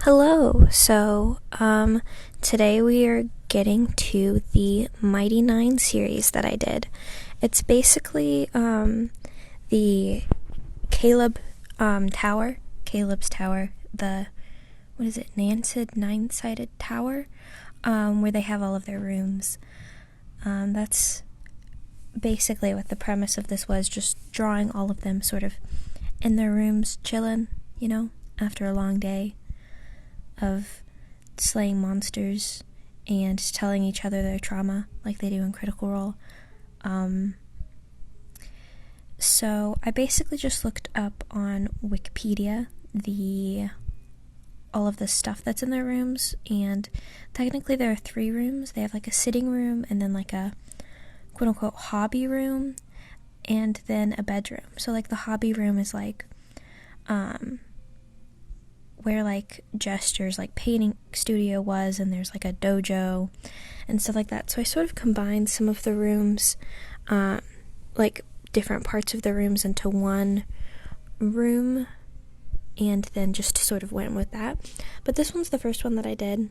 Hello. Today we are getting to the Mighty Nien series that I did. It's basically, the Caleb's Tower, nine-sided tower, where they have all of their rooms. That's basically what the premise of this was, just drawing all of them sort of in their rooms, chillin', after a long day of slaying monsters and telling each other their trauma like they do in Critical Role. So I basically just looked up on Wikipedia all of the stuff that's in their rooms, and technically there are 3 rooms. They have like a sitting room and then like a quote-unquote hobby room and then a bedroom. So like the hobby room is like where like Jester's like painting studio was, and there's like a dojo and stuff like that. So I sort of combined some of the rooms, like different parts of the rooms into one room, and then just sort of went with that. But this one's the first one that I did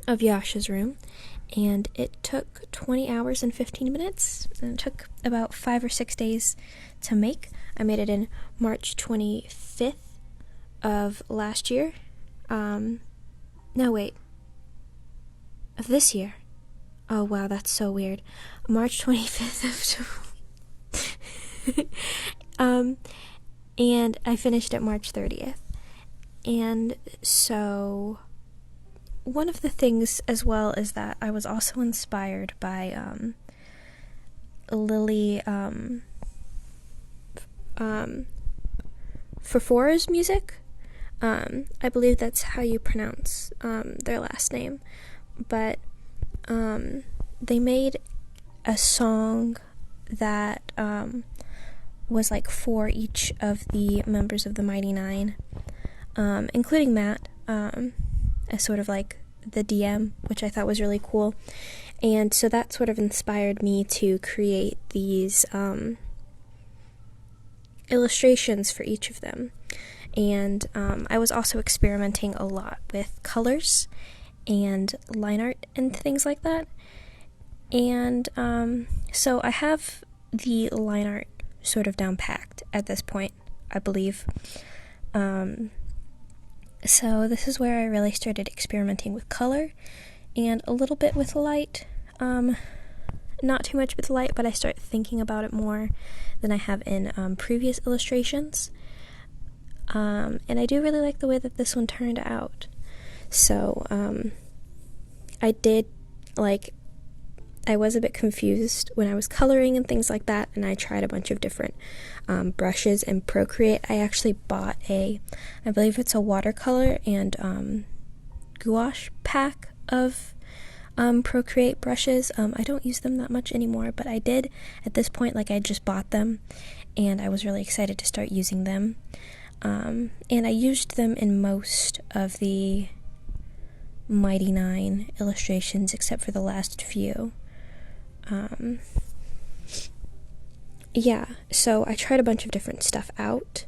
of Yasha's room, and it took 20 hours and 15 minutes, and it took about 5 or 6 days to make. I made it in March 25th of last year. Of this year. Oh wow, that's so weird. March 25th of and I finished at March 30th. And so one of the things as well is that I was also inspired by Lily Furfora's music. I believe that's how you pronounce their last name. But they made a song that was like for each of the members of the Mighty Nine, including Matt, as sort of like the DM, which I thought was really cool. And so that sort of inspired me to create these illustrations for each of them. And I was also experimenting a lot with colors and line art and things like that. And so I have the line art sort of down packed at this point, I believe. So this is where I really started experimenting with color and a little bit with light. Not too much with light, but I start thinking about it more than I have in previous illustrations. And I do really like the way that this one turned out. So, I was a bit confused when I was coloring and things like that, and I tried a bunch of different brushes in Procreate. I actually bought I believe it's a watercolor and gouache pack of Procreate brushes. I don't use them that much anymore, but I did at this point. I just bought them, and I was really excited to start using them. And I used them in most of the Mighty Nine illustrations, except for the last few. So I tried a bunch of different stuff out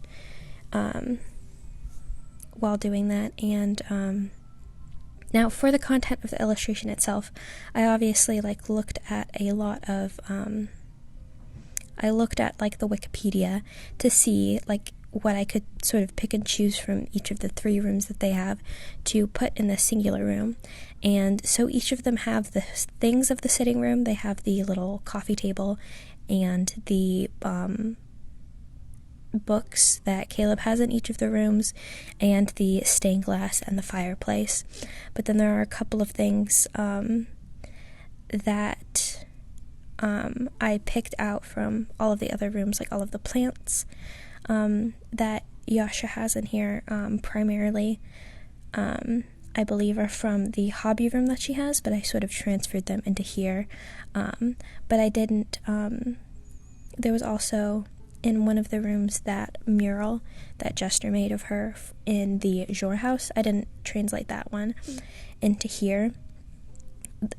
while doing that, and now for the content of the illustration itself, I obviously looked at a lot of I looked at the Wikipedia to see what I could sort of pick and choose from each of the 3 rooms that they have to put in the singular room. And so each of them have the things of the sitting room. They have the little coffee table and the books that Caleb has in each of the rooms, and the stained glass and the fireplace. But then there are a couple of things that I picked out from all of the other rooms, all of the plants that Yasha has in here, primarily, I believe are from the hobby room that she has, but I sort of transferred them into here. But I didn't, there was also in one of the rooms that mural that Jester made of her in the Jor house. I didn't translate that one into here.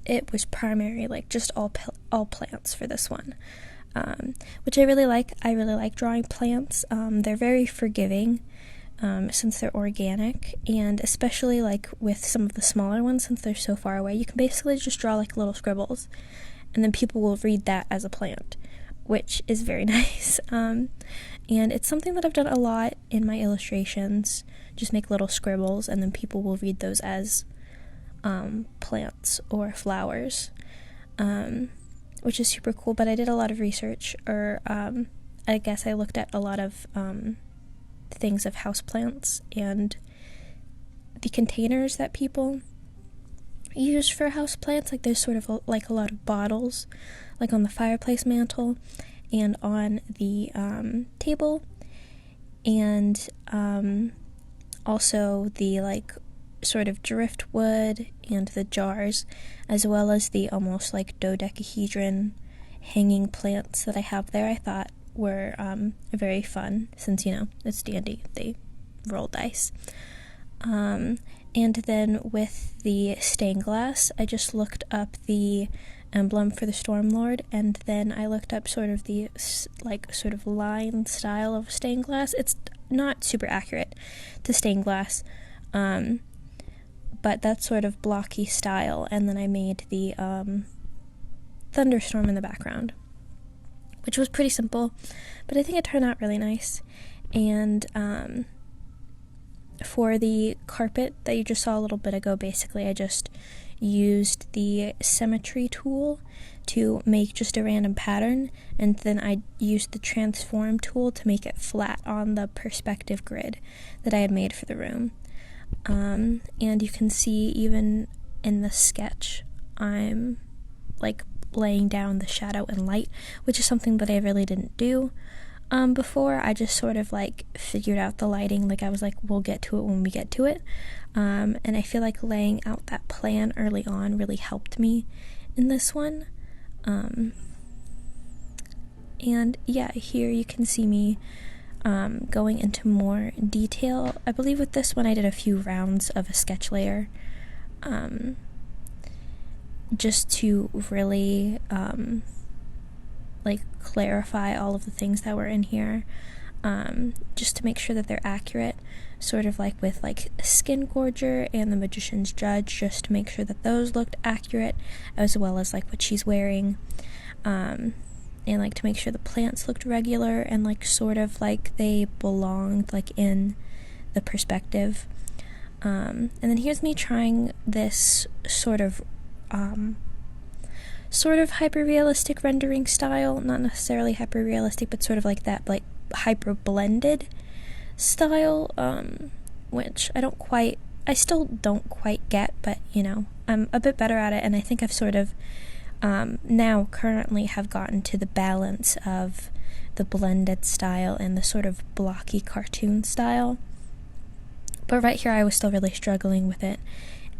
It was primarily just all plants for this one. Which I really like. I really like drawing plants. They're very forgiving since they're organic, and especially like with some of the smaller ones, since they're so far away, you can basically just draw like little scribbles, and then people will read that as a plant, which is very nice. And it's something that I've done a lot in my illustrations, just make little scribbles, and then people will read those as plants or flowers, which is super cool. But I did a lot of research, or I guess I looked at a lot of things of houseplants, and the containers that people use for houseplants, like there's sort of like a lot of bottles, like on the fireplace mantle and on the table, and also the like sort of driftwood and the jars, as well as the almost like dodecahedron hanging plants that I have there. I thought were very fun, since, you know, it's D&D, they roll dice. And then with the stained glass, I just looked up the emblem for the Stormlord, and then I looked up sort of the like sort of line style of stained glass. It's not super accurate to stained glass, but that sort of blocky style, and then I made the thunderstorm in the background, which was pretty simple, but I think it turned out really nice. And for the carpet that you just saw a little bit ago, basically I just used the symmetry tool to make just a random pattern, and then I used the transform tool to make it flat on the perspective grid that I had made for the room. And you can see even in the sketch, I'm like laying down the shadow and light, which is something that I really didn't do before. I just sort of like figured out the lighting, like I was like, we'll get to it when we get to it, and I feel like laying out that plan early on really helped me in this one. And yeah, here you can see me going into more detail. I believe with this one I did a few rounds of a sketch layer, just to really like clarify all of the things that were in here, just to make sure that they're accurate, sort of like with like Skin Gorger and the Magician's Judge, just to make sure that those looked accurate, as well as like what she's wearing, and like to make sure the plants looked regular and like sort of like they belonged like in the perspective. And then here's me trying this sort of hyper-realistic rendering style, not necessarily hyper-realistic, but sort of like that, like hyper-blended style, which I still don't quite get, but, you know, I'm a bit better at it, and I think I've sort of, now currently have gotten to the balance of the blended style and the sort of blocky cartoon style. But right here I was still really struggling with it,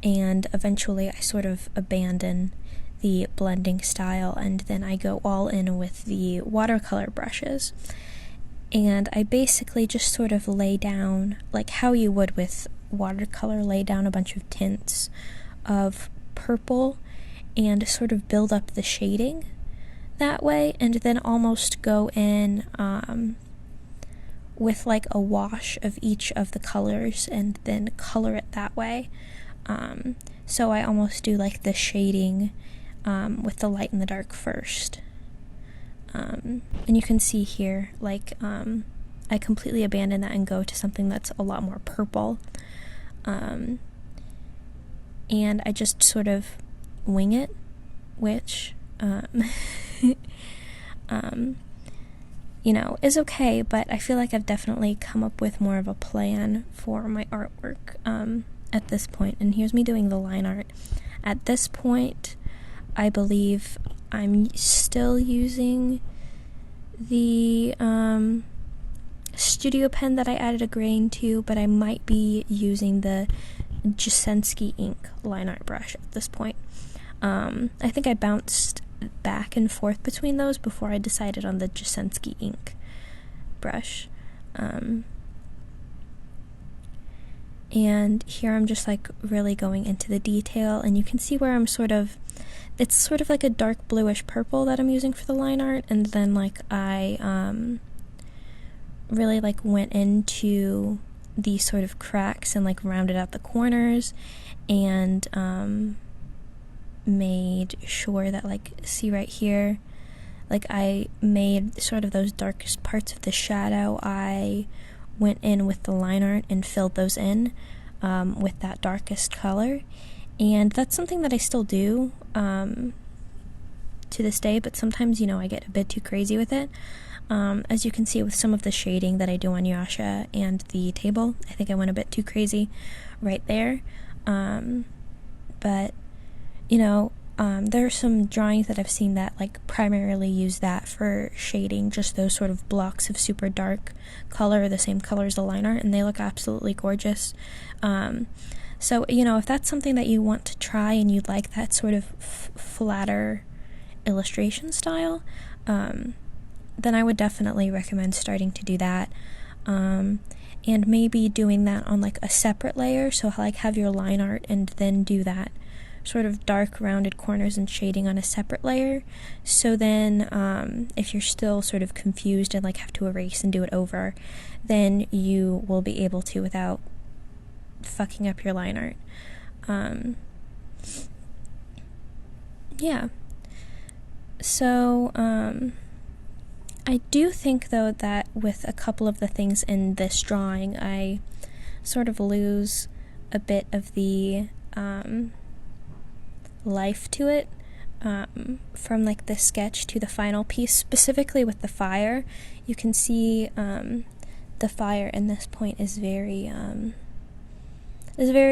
and eventually I sort of abandon the blending style, and then I go all in with the watercolor brushes, and I basically just sort of lay down, like how you would with watercolor, lay down a bunch of tints of purple and sort of build up the shading that way, and then almost go in with like a wash of each of the colors and then color it that way. So I almost do like the shading with the light and the dark first. And you can see here, like, I completely abandon that and go to something that's a lot more purple. And I just sort of wing it, which, you know, is okay, but I feel like I've definitely come up with more of a plan for my artwork at this point. And here's me doing the line art. At this point, I believe I'm still using the studio pen that I added a grain to, but I might be using the Jasensky ink line art brush at this point. I think I bounced back and forth between those before I decided on the Jasensky ink brush. And here I'm just like really going into the detail, and you can see where I'm it's sort of like a dark bluish purple that I'm using for the line art, and then like I really like went into these sort of cracks and like rounded out the corners, and made sure that, like, see right here, like I made sort of those darkest parts of the shadow. I went in with the line art and filled those in with that darkest color, and that's something that I still do to this day, but sometimes, I get a bit too crazy with it. As you can see with some of the shading that I do on Yasha and the table, I think I went a bit too crazy right there. But, there are some drawings that I've seen that like primarily use that for shading, just those sort of blocks of super dark color, the same color as the line art, and they look absolutely gorgeous. So, if that's something that you want to try and you'd like that sort of flatter illustration style, then I would definitely recommend starting to do that, and maybe doing that on like a separate layer, so like have your line art and then do that sort of dark rounded corners and shading on a separate layer. So then if you're still sort of confused and like have to erase and do it over, then you will be able to without fucking up your line art. Yeah. So, I do think, though, that with a couple of the things in this drawing, I sort of lose a bit of the, life to it, from, like, the sketch to the final piece, specifically with the fire. You can see, the fire in this point is very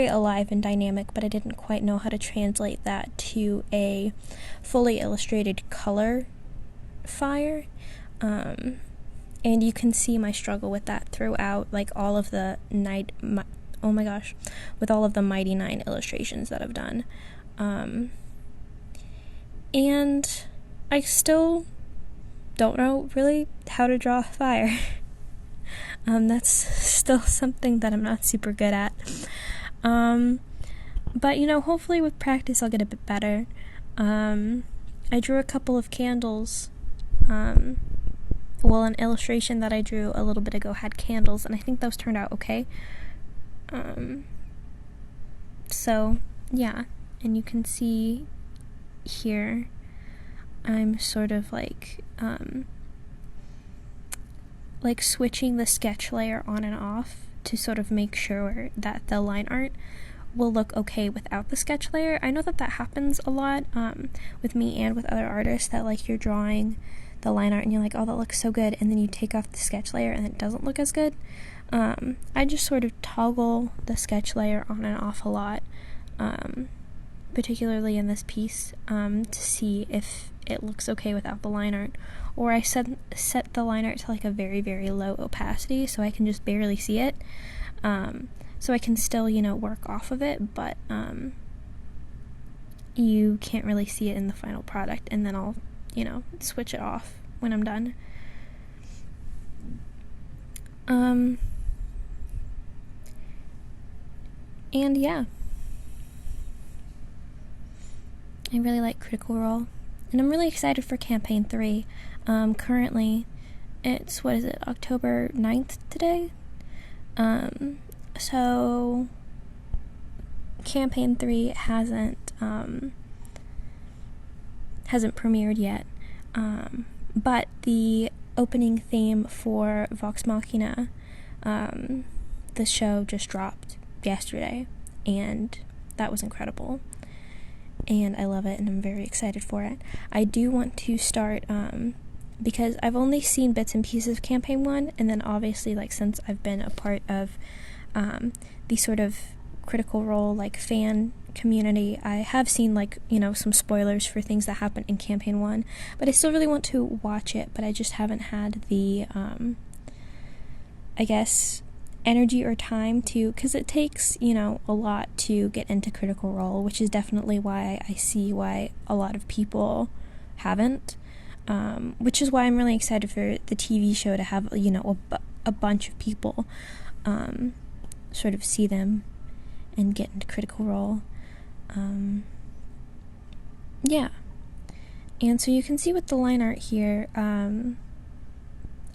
alive and dynamic, but I didn't quite know how to translate that to a fully illustrated color fire. And you can see my struggle with that throughout, like, all of the with all of the Mighty Nien illustrations that I've done. And I still don't know really how to draw fire. That's still something that I'm not super good at. But, hopefully with practice I'll get a bit better. I drew a couple of candles. An illustration that I drew a little bit ago had candles, and I think those turned out okay. So, yeah. And you can see here, I'm sort of like switching the sketch layer on and off to sort of make sure that the line art will look okay without the sketch layer. I know that happens a lot with me and with other artists, that like you're drawing the line art and you're like, oh, that looks so good, and then you take off the sketch layer and it doesn't look as good. I just sort of toggle the sketch layer on and off a lot, particularly in this piece, to see if it looks okay without the line art. Or I set the line art to like a very, very low opacity so I can just barely see it. So I can still, work off of it, but you can't really see it in the final product, and then I'll, switch it off when I'm done. And yeah. I really like Critical Role, and I'm really excited for Campaign 3. Currently, it's, October 9th today? So, Campaign 3 hasn't premiered yet, but the opening theme for Vox Machina, the show just dropped yesterday, and that was incredible. And I love it, and I'm very excited for it. I do want to start, because I've only seen bits and pieces of Campaign 1, and then obviously, like, since I've been a part of the sort of Critical Role, like, fan community, I have seen, like, some spoilers for things that happen in Campaign 1, but I still really want to watch it, but I just haven't had the, I guess, energy or time to, because it takes, a lot to get into Critical Role, which is definitely why I see why a lot of people haven't, which is why I'm really excited for the TV show to have, a bunch of people sort of see them and get into Critical Role. Yeah. And so you can see with the line art here,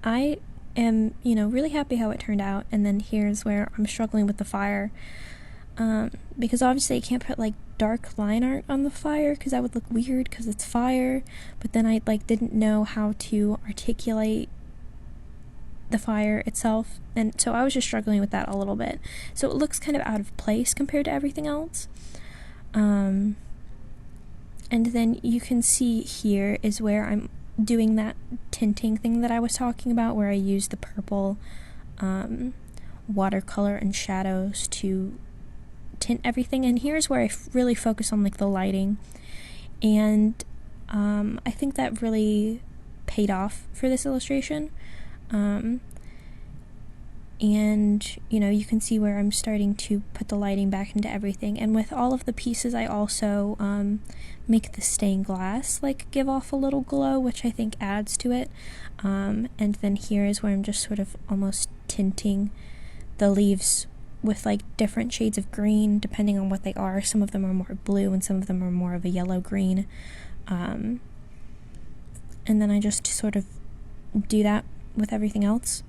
I am, you know, really happy how it turned out. And then here's where I'm struggling with the fire, because obviously I can't put like dark line art on the fire because that would look weird because it's fire, but then I like didn't know how to articulate the fire itself, and so I was just struggling with that a little bit. So it looks kind of out of place compared to everything else. And then you can see here is where I'm doing that tinting thing that I was talking about, where I use the purple watercolor and shadows to tint everything. And here's where I really focus on like the lighting, and I think that really paid off for this illustration. And you know, you can see where I'm starting to put the lighting back into everything. And with all of the pieces, I also make the stained glass like give off a little glow, which I think adds to it. And then here is where I'm just sort of almost tinting the leaves with like different shades of green depending on what they are. Some of them are more blue and some of them are more of a yellow green. And then I just sort of do that with everything else.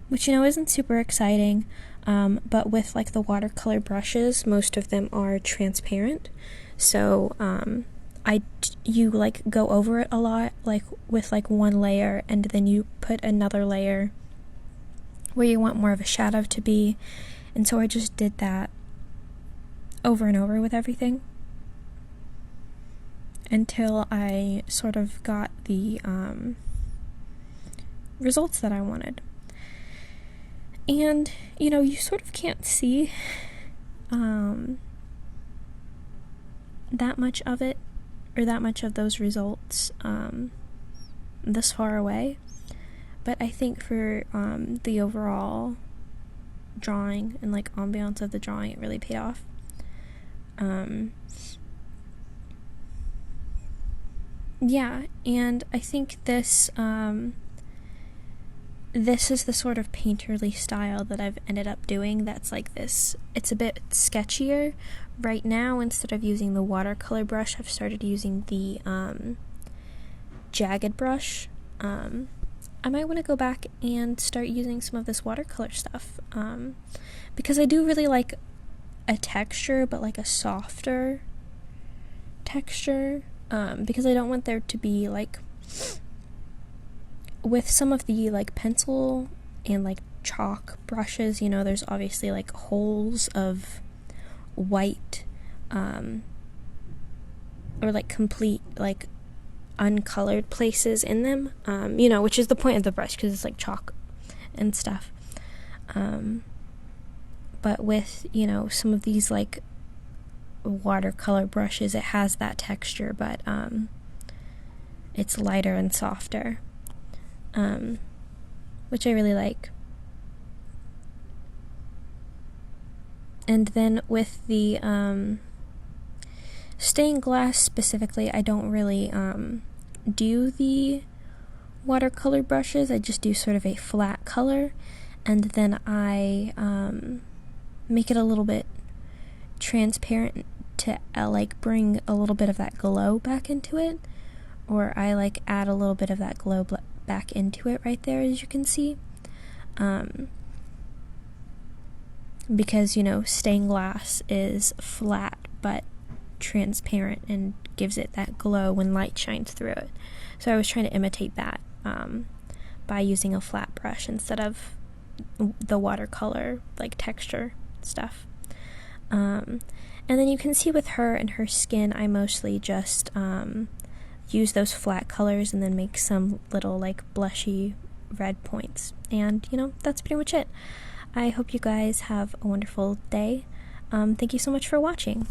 Which, you know, isn't super exciting, but with like the watercolor brushes, most of them are transparent, so you like go over it a lot, like with like one layer, and then you put another layer where you want more of a shadow to be, and so I just did that over and over with everything until I sort of got the results that I wanted. And, you know, you sort of can't see that much of it, or that much of those results this far away. But I think for the overall drawing and, like, ambiance of the drawing, it really paid off. Yeah, and I think this is the sort of painterly style that I've ended up doing. That's like this, it's a bit sketchier. Right now, instead of using the watercolor brush, I've started using the jagged brush. I might want to go back and start using some of this watercolor stuff, because I do really like a texture, but like a softer texture, because I don't want there to be like, with some of the like pencil and like chalk brushes, you know, there's obviously like holes of white or like complete like uncolored places in them, you know, which is the point of the brush because it's like chalk and stuff, but with, you know, some of these like watercolor brushes, it has that texture, but it's lighter and softer, which I really like. And then with the stained glass specifically, I don't really do the watercolor brushes. I just do sort of a flat color, and then I make it a little bit transparent to like bring a little bit of that glow back into it, or I like add a little bit of that glow back into it right there, as you can see, because, you know, stained glass is flat but transparent and gives it that glow when light shines through it. So I was trying to imitate that by using a flat brush instead of the watercolor like texture stuff. And then you can see with her and her skin, I mostly just use those flat colors and then make some little like blushy red points. And, you know, that's pretty much it. I hope you guys have a wonderful day. Thank you so much for watching.